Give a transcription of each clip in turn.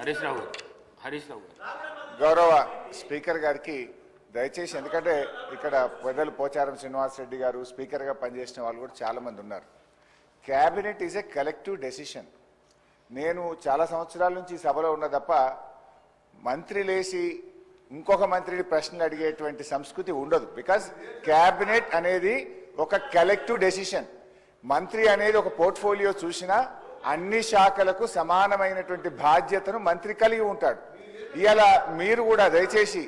హరీష్ రావు గౌరవ స్పీకర్ గారికి దయచేసి, ఎందుకంటే ఇక్కడ పెద్దలు పోచారం శ్రీనివాస్ రెడ్డి గారు స్పీకర్గా పనిచేసిన వాళ్ళు కూడా చాలా మంది ఉన్నారు. Cabinet is a collective decision. నేను చాలా సంవత్సరాల నుంచి సభలో ఉన్న తప్ప మంత్రి లేచి ఇంకొక మంత్రిని ప్రశ్నలు అడిగేటువంటి సంస్కృతి ఉండదు. బికాస్ క్యాబినెట్ అనేది ఒక కలెక్టివ్ డెసిషన్. మంత్రి అనేది ఒక పోర్ట్ఫోలియో చూసినా అన్ని శాఖలకు సమానమైనటువంటి బాధ్యతను మంత్రి కలిగి ఉంటాడు. ఇవాళ మీరు కూడా దయచేసి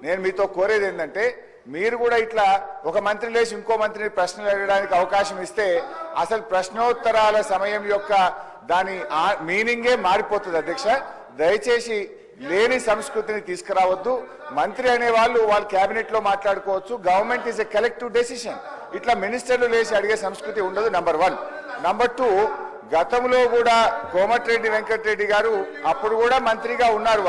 నేను మీతో కోరేది ఏంటంటే, మీరు కూడా ఇట్లా ఒక మంత్రి లేచి ఇంకో మంత్రిని ప్రశ్నలు అడగడానికి అవకాశం ఇస్తే అసలు ప్రశ్నోత్తరాల సమయం యొక్క దాని మీనింగే మారిపోతుంది. అధ్యక్ష, దయచేసి లేని సంస్కృతిని తీసుకురావద్దు. మంత్రి అనే వాళ్ళు క్యాబినెట్ లో మాట్లాడుకోవచ్చు. Government is a collective decision. ఇట్లా మినిస్టర్లు లేచి అడిగే సంస్కృతి ఉండదు. నంబర్ 1. నంబర్ 2, గతంలో కూడా కోమటిరెడ్డి వెంకటరెడ్డి గారు అప్పుడు కూడా మంత్రిగా ఉన్నారు.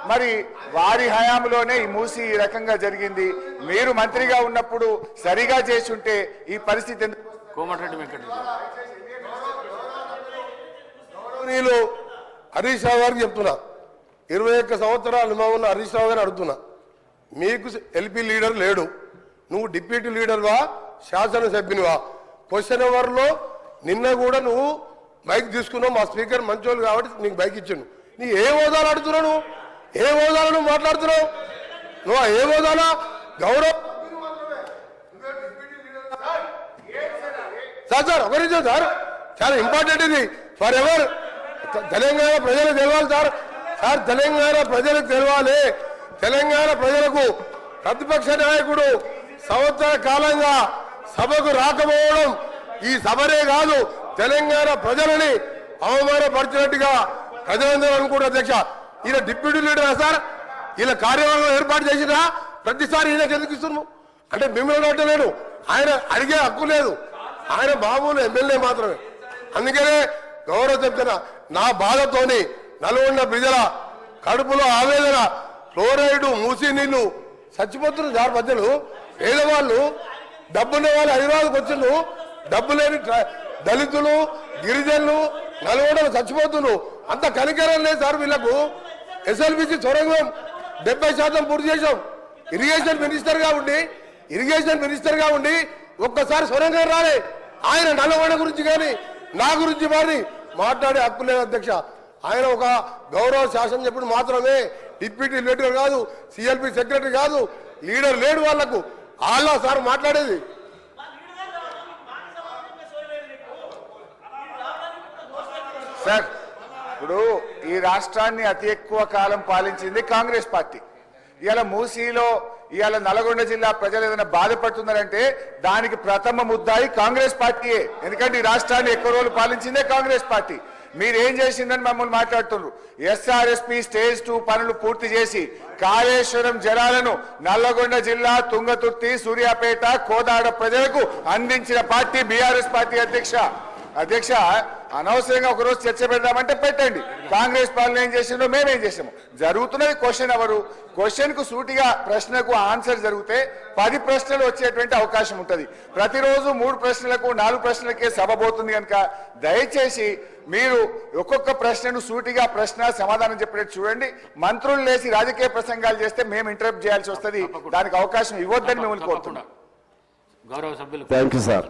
మరి వారి హయాంలోనే ఈ మూసి ఈ రకంగా జరిగింది. మీరు మంత్రిగా ఉన్నప్పుడు సరిగా చేసి ఉంటే ఈ పరిస్థితి ఎందుకు? కోమటిరెడ్డి వెంకటరెడ్డి హరీష్ రావు గారికి చెప్తున్నా, 21 సంవత్సరాల అనుభవం ఉన్న హరీష్ రావు గారిని అడుగుతున్నా, మీకు ఎల్పీ లీడర్ లేడు, నువ్వు డిప్యూటీ లీడర్వా శాసనసభ్యునివా? క్వశ్చన్ అవర్లో నిన్న కూడా నువ్వు బైక్ తీసుకున్నావు. మా స్పీకర్ మంచోళ్ళు కాబట్టి నీకు బైక్ ఇచ్చాను. నీ ఏ హోదాలు అడుగుతున్నావు? నువ్వు ఏ హోదాలో నువ్వు మాట్లాడుతున్నావు? నువ్వు ఏ హోదాలో గౌరవ్ సార్ ఒక నిమిషం సార్, చాలా ఇంపార్టెంట్ ఇది ఫర్ ఎవర్. తెలంగాణ ప్రజలకు తెలవాలి సార్. తెలంగాణ ప్రజలకు తెలవాలి. తెలంగాణ ప్రజలకు ప్రతిపక్ష నాయకుడు సంవత్సర కాలంగా సభకు రాకపోవడం ఈ సభనే కాదు, తెలంగాణ ప్రజలని అవమానపరిచినట్టుగా ప్రజలందరూ అనుకుంటారు. అధ్యక్ష, ఈయన డిప్యూటీ లీడరా సార్? ఈయన కార్యవర్గం ఏర్పాటు చేసినా ప్రతిసారి ఈయనకి ఎందుకు ఇస్తున్నాము అంటే మిమ్మల్ని అడ్డలేడు. ఆయన అడిగే హక్కు లేదు. ఆయన మామూలు ఎమ్మెల్యే మాత్రమే. అందుకనే గౌరవ చెప్తున్నా, నా బాధతోని నల్గొండ ప్రజల కడుపులో ఆవేదన, ఫ్లోరైడ్ మూసి నీళ్లు చచ్చిపోతున్నారు సార్. ప్రజలు పేదవాళ్ళు, డబ్బున్న వాళ్ళు హైదరాబాద్కి వచ్చిండ్రు, డబ్బు లేని దళితులు గిరిజనులు నల్గొండలు చచ్చిపోతున్నారు. అంత కనికరం లేదు సార్ వీళ్లకు. ఎస్ఎల్బిసి సొరంగం 70% పూర్తి చేశాం. ఇరిగేషన్ మినిస్టర్ గా ఉండి ఒక్కసారి సొరంగం రాలే. ఆయన నల్గొండ గురించి కానీ నా గురించి మరి మాట్లాడే హక్కు లేదు. అధ్యక్ష, ఆయన ఒక గౌరవ శాసనం చెప్పుడు మాత్రమే, డిప్యూటీ లీడర్ కాదు, సిఎల్పి సెక్రటరీ కాదు, లీడర్ లేడు వాళ్లకు. వాళ్ళ సార్ మాట్లాడేది. సార్, ఇప్పుడు ఈ రాష్ట్రాన్ని అతి ఎక్కువ కాలం పాలించింది కాంగ్రెస్ పార్టీ. ఇవాళ మూసీలో ఇవాళ నల్గొండ జిల్లా ప్రజలు ఏదైనా బాధపడుతున్నారంటే దానికి ప్రథమ ముద్దాయి కాంగ్రెస్ పార్టీయే. ఎందుకంటే ఈ రాష్ట్రాన్ని ఎక్కువ రోజులు పాలించిందే కాంగ్రెస్ పార్టీ. మీరేం చేసిందని మమ్మల్ని మాట్లాడుతున్నారు. ఎస్ఆర్ఎస్పీ స్టేజ్ 2 పనులు పూర్తి చేసి కాళేశ్వరం జలాలను నల్లగొండ జిల్లా తుంగతుర్తి, సూర్యాపేట, కోదాడ ప్రజలకు అందించిన పార్టీ బీఆర్ఎస్ పార్టీ. అధ్యక్ష, అనవసరంగా ఒకరోజు చర్చ పెడదామంటే పెట్టండి. కాంగ్రెస్ పాలన ఏం చేసిందో మేమేం చేసాము. జరుగుతున్నది క్వశ్చన్ అవరు. క్వశ్చన్ కు సూటిగా ప్రశ్నకు ఆన్సర్ జరిగితే 10 ప్రశ్నలు వచ్చేటువంటి అవకాశం ఉంటుంది. ప్రతిరోజు 3 ప్రశ్నలకు 4 ప్రశ్నలకే సభ పోతుంది కనుక దయచేసి మీరు ఒక్కొక్క ప్రశ్నను సూటిగా ప్రశ్న సమాధానం చెప్పేట్టు చూడండి. మంత్రులు లేసి రాజకీయ ప్రసంగాలు చేస్తే మేము ఇంటరప్ట్ చేయాల్సి వస్తుంది. దానికి అవకాశం ఇవ్వద్దని మిమ్మల్ని కోరుతున్నాం. గౌరవ సభ్యులు. Thank you sir.